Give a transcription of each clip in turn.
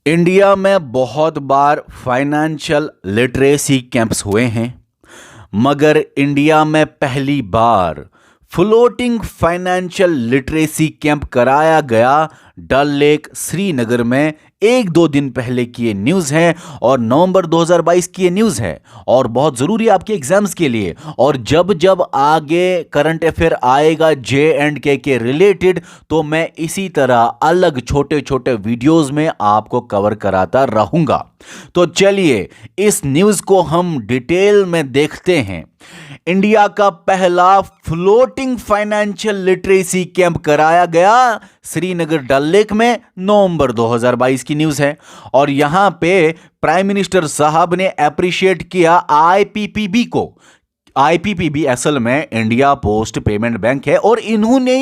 India में बहुत बार financial literacy camps हुए हैं, मगर इंडिया में पहली बार फ्लोटिंग फाइनेंशियल लिटरेसी कैंप कराया गया डल लेक श्रीनगर में। एक दो दिन पहले की ये न्यूज़ है और नवंबर 2022 की ये न्यूज़ है और बहुत ज़रूरी है आपके एग्जाम्स के लिए। और जब जब आगे करंट अफेयर आएगा J&K के रिलेटेड तो मैं इसी तरह अलग छोटे छोटे वीडियोस में आपको कवर कराता रहूंगा। तो चलिए इस न्यूज़ को हम डिटेल में देखते हैं। इंडिया का पहला फ्लोटिंग फाइनेंशियल लिटरेसी कैंप कराया गया श्रीनगर डल लेक में, नवंबर 2022 की न्यूज़ है। और यहां पे प्राइम मिनिस्टर साहब ने अप्रिशिएट किया आईपीपीबी को। आईपीपीबी असल में इंडिया पोस्ट पेमेंट बैंक है और इन्होंने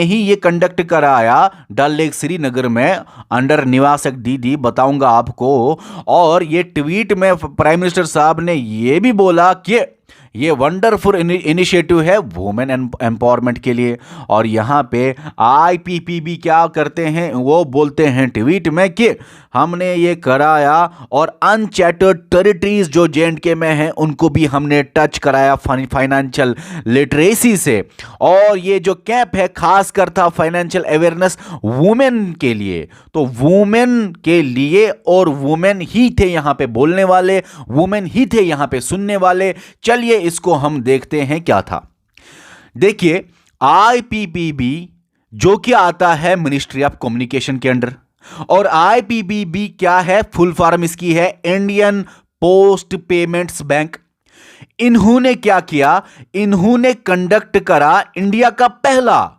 ही ये कंडक्ट कराया डल लेक श्रीनगर में अंडर निवासक दीदी, बताऊंगा आपको। और ये ट्वीट में प्राइम मिनिस्टर साहब ने ये भी बोला कि ये वंडरफुल इनिशिएटिव है वुमेन एम्पावरमेंट के लिए। और यहाँ पे आईपीपीबी क्या करते हैं, वो बोलते हैं ट्वीट में कि हमने ये कराया और अनचैटर्ड टेरिटरीज जो J&K में हैं उनको भी हमने टच कराया फाइनेंशियल लिटरेसी से। और ये जो कैंप है खास कर था फाइनेंशियल अवेयरनेस वुमेन के लिए, तो वुमेन के लिए, और वुमेन ही थे यहाँ पे बोलने वाले, वुमेन ही थे यहाँ पे सुनने वाले। चलिए इसको हम देखते हैं क्या था। देखिए आईपीपीबी जो कि आता है मिनिस्ट्री ऑफ कम्युनिकेशन के अंडर, और आईपीपीबी क्या है, फुल फॉर्म इसकी है इंडियन पोस्ट पेमेंट्स बैंक। इन्होंने क्या किया, इन्होंने कंडक्ट करा इंडिया का पहला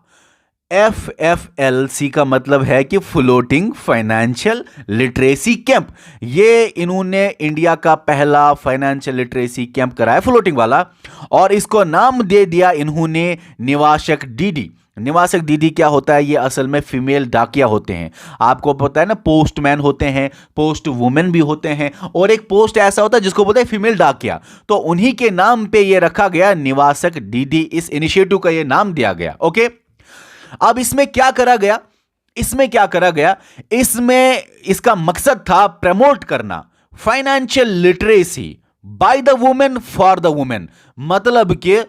FFLC का मतलब है कि फ्लोटिंग फाइनेंशियल लिटरेसी कैंप। ये इन्होंने इंडिया का पहला फाइनेंशियल लिटरेसी कैंप कराया फ्लोटिंग वाला, और इसको नाम दे दिया इन्होंने निवासक दीदी। निवासक दीदी क्या होता है, ये असल में फीमेल डाकिया होते हैं। आपको पता है ना, पोस्टमैन होते हैं, पोस्ट वुमेन भी होते हैं, और एक पोस्ट ऐसा होता है जिसको बोलते हैं फीमेल डाकिया। तो उन्हीं के नाम पे ये रखा गया निवासक दीदी, इस इनिशिएटिव का ये नाम दिया गया। ओके, अब इसमें क्या करा गया, इसमें इसका मकसद था प्रमोट करना financial literacy bye the women for the women. मतलब कि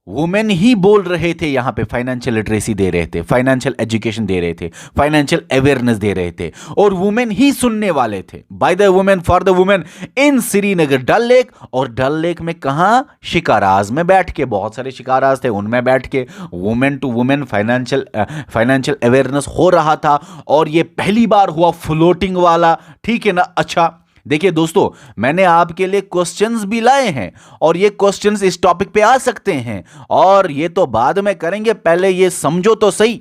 वुमेन ही बोल रहे थे यहां पे, फाइनेंशियल लिटरेसी दे रहे थे, फाइनेंशियल एजुकेशन दे रहे थे, फाइनेंशियल अवेयरनेस दे रहे थे, और वुमेन ही सुनने वाले थे। By the women for the women in Srinagar Dal Lake. और डल लेक में कहां, शिकाराज में बैठ के, बहुत सारे शिकाराज थे, उनमें बैठ के women to women financial awareness हो रहा था। और ये पहली बार हुआ फ्लोटिंग वाला, ठीक है ना। अच्छा देखिए दोस्तों, मैंने आपके लिए क्वेश्चंस भी लाए हैं और ये क्वेश्चंस इस टॉपिक पे आ सकते हैं, और ये तो बाद में करेंगे, पहले ये समझो तो सही।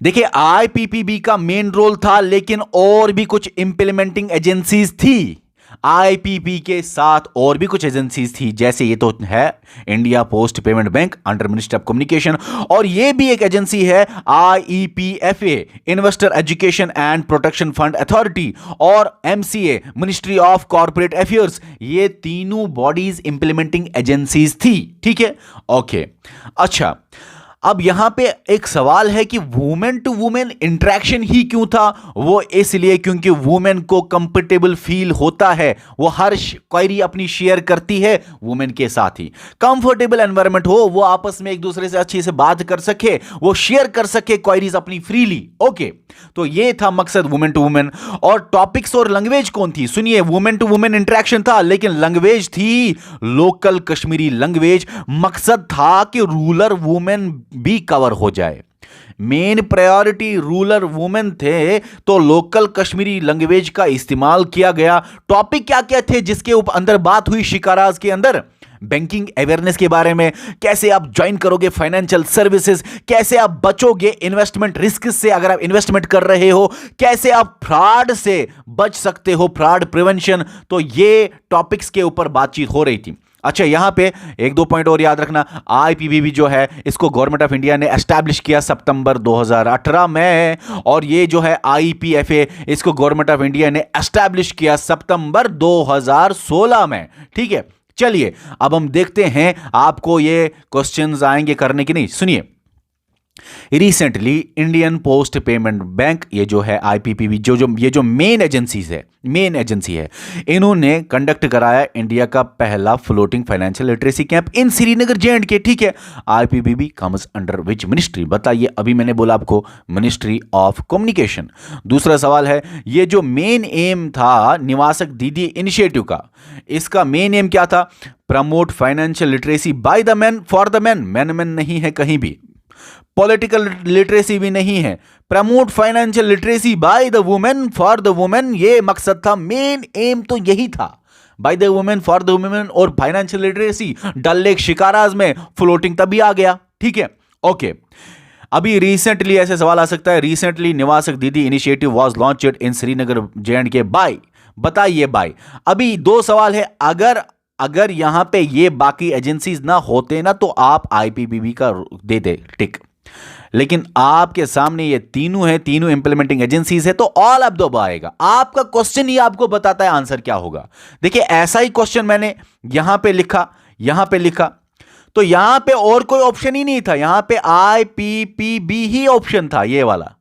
देखिए आईपीपीबी का मेन रोल था, लेकिन और भी कुछ इंप्लीमेंटिंग एजेंसीज थी। आईपीपी के साथ और भी कुछ एजेंसीज थी, जैसे ये तो है India post payment bank under ministry of communication, और ये भी एक एजेंसी है IEPFA investor education and protection fund authority, और MCA ministry of corporate affairs. ये तीनों बॉडीज इंप्लीमेंटिंग एजेंसीज थी, ठीक है। ओके, अच्छा अब यहां पे एक सवाल है कि वुमेन टू वुमेन इंटरेक्शन ही क्यों था। वो इसलिए क्योंकि वुमेन को कंफर्टेबल फील होता है, वो हर क्वेरी अपनी शेयर करती है वुमेन के साथ ही। कंफर्टेबल एनवायरनमेंट हो, वो आपस में एक दूसरे से अच्छी से बात कर सके, वो शेयर कर सके क्वेरीज अपनी फ्रीली। ओके, तो ये था मकसद वुमेन टू वुमेन। और टॉपिक्स और लैंग्वेज कौन थी, सुनिए, वुमेन टू वुमेन इंटरेक्शन था, लेकिन लैंग्वेज थी लोकल कश्मीरी लैंग्वेज। मकसद था कि रूरल वुमेन भी कवर हो जाए। मेन प्रायोरिटी रूरल वुमेन थे, तो लोकल कश्मीरी लैंग्वेज का इस्तेमाल किया गया। टॉपिक क्या क्या थे जिसके ऊपर अंदर बात हुई शिकाराज के अंदर, बैंकिंग अवेयरनेस के बारे में, कैसे आप ज्वाइन करोगे फाइनेंशियल सर्विसेज, कैसे आप बचोगे इन्वेस्टमेंट रिस्क से अगर आप इन्वेस्टमेंट कर रहे हो, कैसे आप फ्रॉड से बच सकते हो, फ्रॉड प्रिवेंशन। तो ये टॉपिक्स के ऊपर बातचीत हो रही थी। अच्छा यहां पे एक दो पॉइंट और याद रखना, आईपीपीबी जो है इसको गवर्नमेंट ऑफ इंडिया ने एस्टैब्लिश किया सितंबर 2018 में, और ये जो है आईपीएफए इसको गवर्नमेंट ऑफ इंडिया ने एस्टैब्लिश किया सितंबर 2016 में, ठीक है। चलिए अब हम देखते हैं, आपको ये क्वेश्चंस आएंगे करने की नहीं, सुनिए। Recently Indian post payment bank, ये जो है आईपीपीबी, ये जो मेन एजेंसी है, इन्होंने कंडक्ट कराया इंडिया का पहला floating financial literacy camp in Srinagar जे&के। ठीक है, IPPB comes under which ministry? बताइए, अभी मैंने बोला आपको मिनिस्ट्री ऑफ कम्युनिकेशन। दूसरा सवाल है, ये जो मेन एम था निवासक दीदी इनिशिएटिव का, इसका मेन एम क्या था? Promote financial literacy by the man for the man. Man नहीं है कहीं भी, पॉलिटिकल लिटरेसी भी नहीं है, promote financial literacy bye the women for the women, ये मकसद था, मेन एम तो यही था, bye the women for the women. और फाइनेंशियल लिटरेसी डल लेक शिकाराज में फ्लोटिंग तभी आ गया। ठीक है, ओके। अभी रिसेंटली ऐसे सवाल आ सकता है, recently Nivesak Didi initiative was launched in Srinagar J and K by, बताइए बाय। अभी दो सवाल है, अगर यहां पे ये बाकी एजेंसीज ना होते ना तो आप आईपीपीबी का दे दे टिक, लेकिन आपके सामने ये तीनों है, तीनों इंप्लीमेंटिंग एजेंसीज है, तो ऑल ऑफ द अबव आएगा। आपका क्वेश्चन ही आपको बताता है आंसर क्या होगा। देखिए, ऐसा ही क्वेश्चन मैंने यहां पे लिखा, तो यहां पे और कोई ऑप्शन ही नहीं था, यहां पे आईपीपीबी ही ऑप्शन था, ये वाला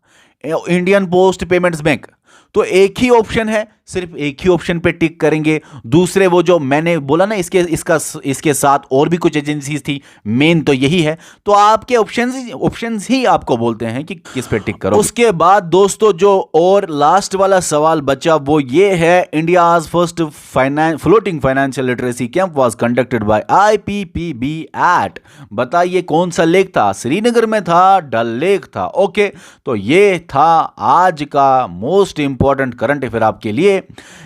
इंडियन पोस्ट पेमेंट्स बैंक। तो एक ही ऑप्शन है, सिर्फ एक ही ऑप्शन पे टिक करेंगे। दूसरे वो जो मैंने बोला ना, इसके साथ और भी कुछ एजेंसीज थी, मेन तो यही है, तो आपके ऑप्शंस ही आपको बोलते हैं कि किस पे टिक करो। उसके बाद दोस्तों जो और लास्ट वाला सवाल बचा वो ये है, India's first floating financial literacy camp was conducted by IPPB at, बताइए कौन सा लेक था? श्रीनगर में था, डल लेक था। ओके, तो ये था आज का मोस्ट इंपॉर्टेंट करंट अफेयर आपके लिए।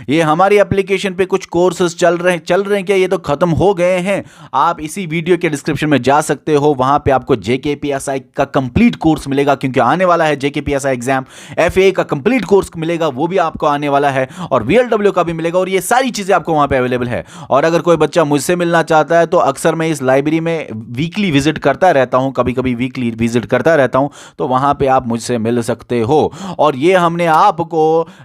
ये हमारी एप्लीकेशन पे कुछ कोर्सेज चल रहे हैं क्या? ये तो खत्म हो गए हैं। आप इसी वीडियो के डिस्क्रिप्शन में जा सकते हो, वहां पे आपको जेकेपीएसआई का कंप्लीट कोर्स मिलेगा, क्योंकि आने वाला है जेकेपीएसआई एग्जाम। एफए का कंप्लीट कोर्स मिलेगा, वो भी आपको आने वाला है, और वीएलडब्ल्यू का भी मिलेगा, और ये सारी चीजें आपको वहां पे अवेलेबल है। और अगर कोई बच्चा मुझसे मिलना चाहता है तो अक्सर मैं इस लाइब्रेरी में वीकली विजिट करता रहता हूं, कभी-कभी वीकली विजिट करता रहता हूं, तो वहां पे आप मुझसे मिल सकते हो। और ये हमने आपको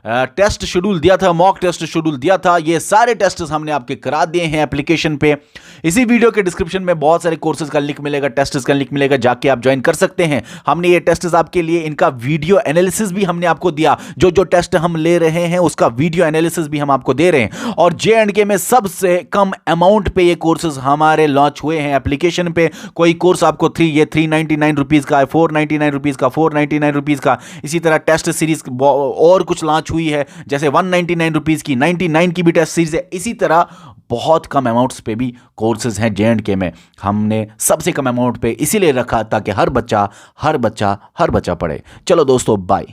टेस्ट शेड्यूल दिया था, मॉक टेस्ट शेड्यूल दिया था, ये सारे टेस्ट हमने आपके करा दिए हैं एप्लीकेशन पे। इसी वीडियो के डिस्क्रिप्शन में बहुत सारे कोर्सेज का लिंक मिलेगा, टेस्ट्स का लिंक मिलेगा, जाके आप ज्वाइन कर सकते हैं। हमने ये टेस्ट्स आपके लिए, इनका वीडियो एनालिसिस भी हमने आपको दिया, जो टेस्ट हम ले रहे हैं उसका वीडियो एनालिसिस भी हम आपको दे रहे हैं। और जे&के में सबसे कम अमाउंट पे ये कोर्सेज हमारे लॉन्च हुए हैं एप्लीकेशन पे। कोई कोर्स आपको 399 रुपीज का है, 499 रुपीज का, 499 रुपीज का, इसी तरह टेस्ट सीरीज और कुछ लॉन्च हुई है, जैसे 199 रुपीज की, 99 की भी टेस्ट सीरीज है। इसी तरह बहुत कम अमाउंट्स पे भी कोर्सेज हैं जे&के में। हमने सबसे कम अमाउंट पे इसीलिए रखा ताकि हर बच्चा पढ़े। चलो दोस्तों, बाय।